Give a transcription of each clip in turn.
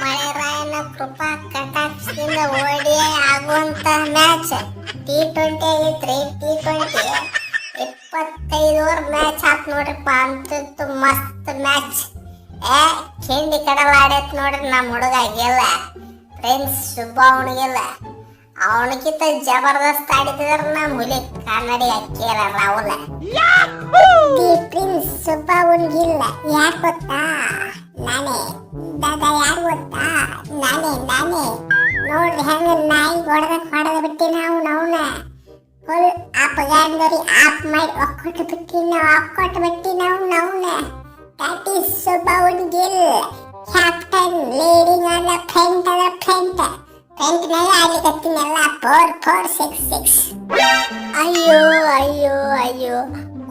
ಮಳೆ ರಾಯನ ಕೃಪಾ ಕಟಾಕ್ಷದಿಂದ ಓಡಿ ಆಗುವಂತ ಮ್ಯಾಚ್ T20 ಐತ್ರಿ. T20 25 ಓವರ್ ಮ್ಯಾಚ್ ಆತ್ ನೋಡ್ರಿಪ್ಪ. ಅಂತೂ ಮಸ್ತ್ ಮ್ಯಾಚ್. ಖಿಂಡಿ ಕಡಲ ಆಡೈತ್ ನೋಡ್ರಿ. ನಮ್ಮ ಹುಡುಗ ಗೆಲ್ಲ ಫ್ರೆಂಡ್ಸ್ ಶುಭ ಅವನಿಗೆಲ್ಲ ಅವನಿಗಿಂತ ಜಬರ್ದಸ್ತ್ ಆಡಿದ್ರ ನಮ್ಮ ಹುಲಿ ಕನ್ನಡಿ ಅಕ್ಕಿಯರ ರಾಹುಲ. ಪ್ರಿನ್ಸ್ ಶುಭ ಅವನಿಗಿಲ್ಲ. ಯಾಕೆ ಗೊತ್ತಾ? ನಾನೇ ದಾದಾ. ಯಾರು ಗೊತ್ತಾ? ನಾನೇ ನೋಡ್ರಿ ಹೆಂಗ ನಾಯಿ ಹೊಡೆದ ಬಿಟ್ಟಿ ನಾವು ಫುಲ್ ಅಪಗಾಂದರಿ ಆಪ್ ಮಾಡಿ ಒಕ್ಕೊಟ್ಟು ಬಿಟ್ಟಿ ನಾವು ದಟ್ ಈಸ್ ಶುಭ ಅವನಿಗಿಲ್ಲ. Captain leading on the front ನಾಗ ಆಡ್ಲಿಕತ್ತಿನಲ್ಲ 4-4-6-6. ಅಯ್ಯೋ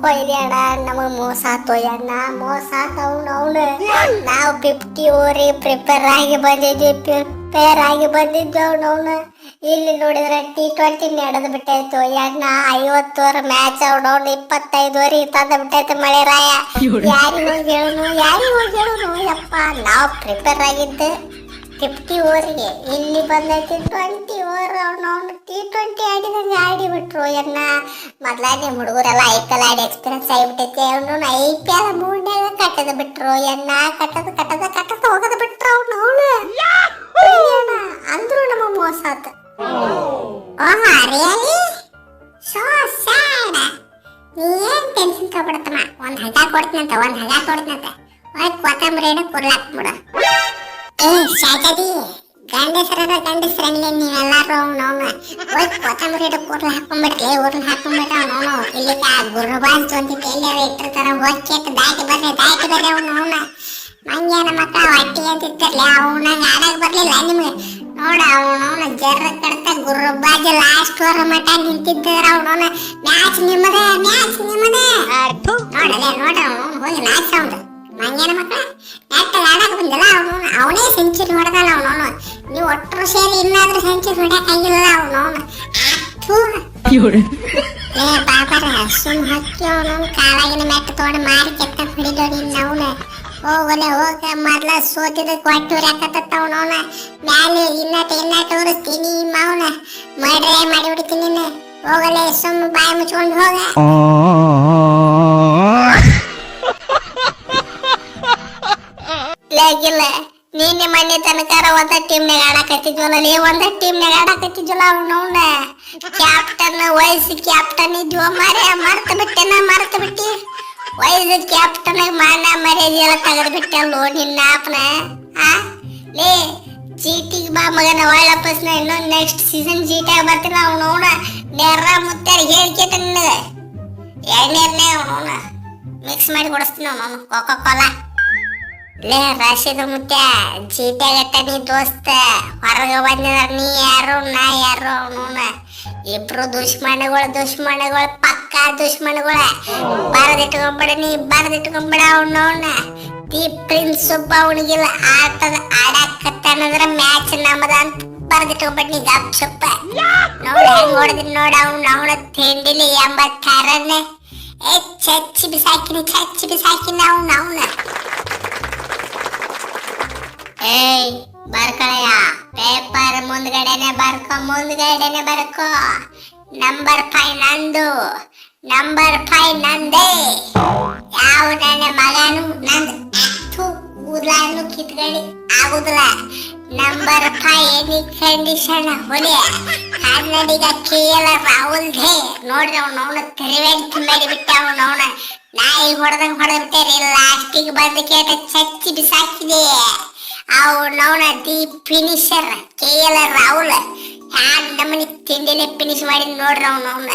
ಕೊಯ್ಲಿ ಅಣ್ಣ, ನಮಗೆ ಮೋಸ ಆತು ಅಣ್ಣ, ಮೋಸ ಆತವ್. ನಾವು 50 ಓವರ್ ಪ್ರಿಪೇರ್ ಆಗಿ ಬಂದಿದ್ದೆವು. ಇಲ್ಲಿ ನೋಡಿದ್ರೆ T20 ನಡೆದು ಬಿಟ್ಟಾಯ್ತು ಅಣ್ಣ. 50 ಓವರ್ ಮ್ಯಾಚ್ 25 ಓವರ್ ತಂದು ಬಿಟ್ಟೈತೆ ಮಳೆ ರಾಯ. ಯಾರಿಗೂ ಹೇಳೋನು ಯಪ್ಪ. ನಾವು ಪ್ರಿಪೇರ್ ಆಗಿದ್ದೆ 50 ಓವರ್ಗೆ. ಇಲ್ಲಿ ಬಂದೈತಿ 20 ಓವರ್. T20 ಆಡಿದಂಗೆ ಆಡಿಬಿಟ್ರು ಅಣ್ಣ. ಮೊದ್ಲಾನೆ ಹುಡುಗರೆಲ್ಲ IPL ಆಡಿ ಎಕ್ಸ್ಪೀರಿಯನ್ಸ್ ಆಗಿಬಿಟ್ಟೈತಿ. IPL ಮೂಡ್ನಾಗ ಕಟ್ಟದ ಬಿಟ್ರು ಅಣ್ಣ. ಕಟ್ಟದ ಹೋಗದ ಬಿಟ್ರು ಅಂದ್ರು ನಮಗ್ ಮೋಸ ಆತ. ನೀ ಏನ್ ಟೆನ್ಷನ್ ತಗೊಬಿಡತ್ತಮ್ಮ. ಒಂದ್ ಹಗ ಕೊಡ್ತೀನಂತ ಕೊತ್ತಂಬರಿ ಕುರ್ಲಾಕ್ಬಿಡ. ಶಾಜದಿ ಗಂಡಸ್ರಲ್ಲಿ ನೀವೆಲ್ಲಾರು ಕೊತ್ತಂಬರಿ ಕೂರ್ಲ ಹಾಕೊಂಡ್ಬಿಟ್ಲಿ. ಊರ್ನ ಹಾಕೊಂಡ್ಬಿಟ್ಟ ಇಲ್ಲಿ ಗುರುಬಾಜ್ ಒಂದಿಟ್ಟು ಎಲ್ಲಾರ ಇಟ್ಟಿರ್ತಾರ. ಹೋಗ್ಕೆಟ್ ದಾಟಿ ಬರ್ರಿ ಅವನ ಮಂಗ್ಯಾನ ಮಕ್ಕಳ ಹೊಟ್ಟಿ ಅಂತಿರ್ತಾರಲ್ಲ. ಅವನಾಗ ಆಡಕ್ ಬರ್ಲಿಲ್ಲ ನಿಮ್ಗೆ. ನೋಡ ಅವನ ಜರ್ರ ಕಡ್ತ ಗುರುಬಾಜ್ ಲಾಸ್ಟ್ ಓವರ್ ಮಟ ನಿಂತಿದ್ದಾರ. ಅವನ ಮ್ಯಾಚ್ ನಿಮ್ಮದೇ ನೋಡ್ರಿ ಹೋಗಿ ಮ್ಯಾಚ್ ಅವನು ಮಂಗ್ಯಾನ ಮಕ್ಕಳ ನೆಟ್ಟಾಗ ಆಡಕ್ ಬಂದಿಲ್ಲ. ಅವನೇ ಸೆಂಚುರಿ ಹೊಡೆದಲ್ಲ ಅವನು. ನೀವು ಒಟ್ಟರು ಸೇರಿ ಇನ್ನಾದ್ರೂ ಸೆಂಚುರಿ ಹೊಡ್ಯಾಕ್ ಆಗಿಲ್ಲ ಅವನು. ಬಾಬರ ಸುಮ್ ಹಕ್ಕಿ ಅವನು ಕಾಲಾಗಿನ ಮೆಟ್ಟ ತೋಡ ಮಾರಿ ಕೆತ್ತ ಹೊಡಿದೋಡಿ ಅವನ. ಹೋಗಲೆ ಮೊದ್ಲ ಸೋತಿದ ಕೊಟ್ಟೂರ್ ಯಾಕತ್ತವನ ಮ್ಯಾಲೆ ಇನ್ನಟ್ ಉರಿಸ್ತೀನಿ ಮಾವನ ಮಾಡಿ ಬಿಡ್ತೀನಿ. ಹೋಗಲೆ ಸುಮ್ ಬಾಯಿ ಮುಚ್ಕೊಂಡು ಹೋಗ. ಲೇಗಿಲ್ಲ ನೀನೆ ಮನೆ ತನಕಾರ ಒಂದ ಟೀಮ್ನಾಗ ಆಡಕತ್ತಿದ್ವಲ್ಲ. ಒಂದ ಟೀಮ್ನಾಗ ಆಡಕತ್ತಿದ್ವಲ್ಲ. ಅವನವನ ಕ್ಯಾಪ್ಟನ್ ವಯಸ್ಸು ಕ್ಯಾಪ್ಟನ್ ಇದ್ವ ಮಾರೇ. ಮರ್ತ ಬಿಟ್ಟಿ ವಯಸ್ಸು ಕ್ಯಾಪ್ಟನ್ ಮಾನ ಮರ್ಯಾದೆ ಎಲ್ಲ ತೆಗೆದು ಬಿಟ್ಟಲ್ಲೋ ನಿನ್ನ ಅಪ್ಪನ. ಲೇ ಚೀಟಿಗೆ ಬಾ ಮಗನ ಒಳ್ಳಪ್ಪಸ್ನ. ಇನ್ನೊಂದು ನೆಕ್ಸ್ಟ್ ಸೀಸನ್ ಚೀಟಿಯಾಗ ಬರ್ತೀನಿ. ಅವನವನ ನೆರ್ರ ಮುತ್ತಾರ ಹೇಳ್ಕೇತ ನಿನಗೆ. ಎಣ್ಣೆರ್ನೇ ಅವನವನ ಮಿಕ್ಸ್ ಮಾಡಿ ಕೊಡಿಸ್ತೀನಿ ಅವನವನು ಕೋಕೋ ಕೋಲಾ. ಲೇ ರಾಶಿದ ಮುತ್ಯ ಚೀಟಿಯಾಗಟ್ಟ ನೀ ದೋಸ್ತ ಹೊರಗೆ ಬಂದಿದ. ನೀ ಯಾರು ನಾ ಯಾರು ಅವನವನ ಇಬ್ರು ದುಶ್ಮನಗಳು ಪಕ್ಕಾ ದುಶ್ಮನಗಳ. ಬರದಿಟ್ಕೊಂಬಿಡ ಅವನವನ. ದಿ ಪ್ರಿನ್ಸ್ ಒಬ್ಬ ಅವನಿಗಿಲ್ಲ. ಆಡಕತ್ತಾನಂದ್ರ ಮ್ಯಾಚ್ ನಮ್ಮದ ಅಂತ ಬರದಿಟ್ಕೊಂಬಿಡ್ ನೀ ಗಪ್ ಚುಪ್ಪ. ನೋಡ ಹೆಂಗ್ ಹೊಡೆದಿನ್ ನೋಡ ಅವನ ತಿಂಡಿಲಿ 86 ಚಚ್ಚಿ ಬಿಸಾಕಿನ ಅವನ. ಏಯ್ ಬರ್ಕಳಯ್ಯ, ಪೇಪರ್ ಮುಂದ್ಗಡೆನೆ ಬರ್ಕೋ. ನಂಬರ್ 5 ನಂದು, ನಂಬರ್ 5 ನಂದೇ. ಯಾವ ನನ್ನ ಮಗನು ನಂದು ಕೂದಲನ್ನು ಕಿತ್ಕಡಿ ಆಗುದಿಲ್ಲ. ನಂಬರ್ 5 ಎನಿ ಕಂಡೀಷನ್ ಹೊಲೆ ಕನ್ನಡಿಗ KL ರಾಹುಲ್ ದೇ. ನೋಡ್ರಿ ಅವನ ತಿರುವೆಂಟ್ ಮಾಡಿಬಿಟ್ಟ. ಅವನ ನಾಯಿ ಹೊಡೆದ್ಬಿಟ್ಟೇರಿ. ಲಾಸ್ಟಿಗೆ ಬಂದು ಕೇಟ ಚಚ್ಚಿ ಬಿಸಾಕಿದೆ. ಅವನವನ ದಿ ಫಿನಿಷರ್ KL ರಾಹುಲ್. ನಮ್ಮನಿ ತಿಂಡಿಲೆ ಫಿನಿಶ್ ಮಾಡಿ ನೋಡ್ರಿ ಅವನವನ.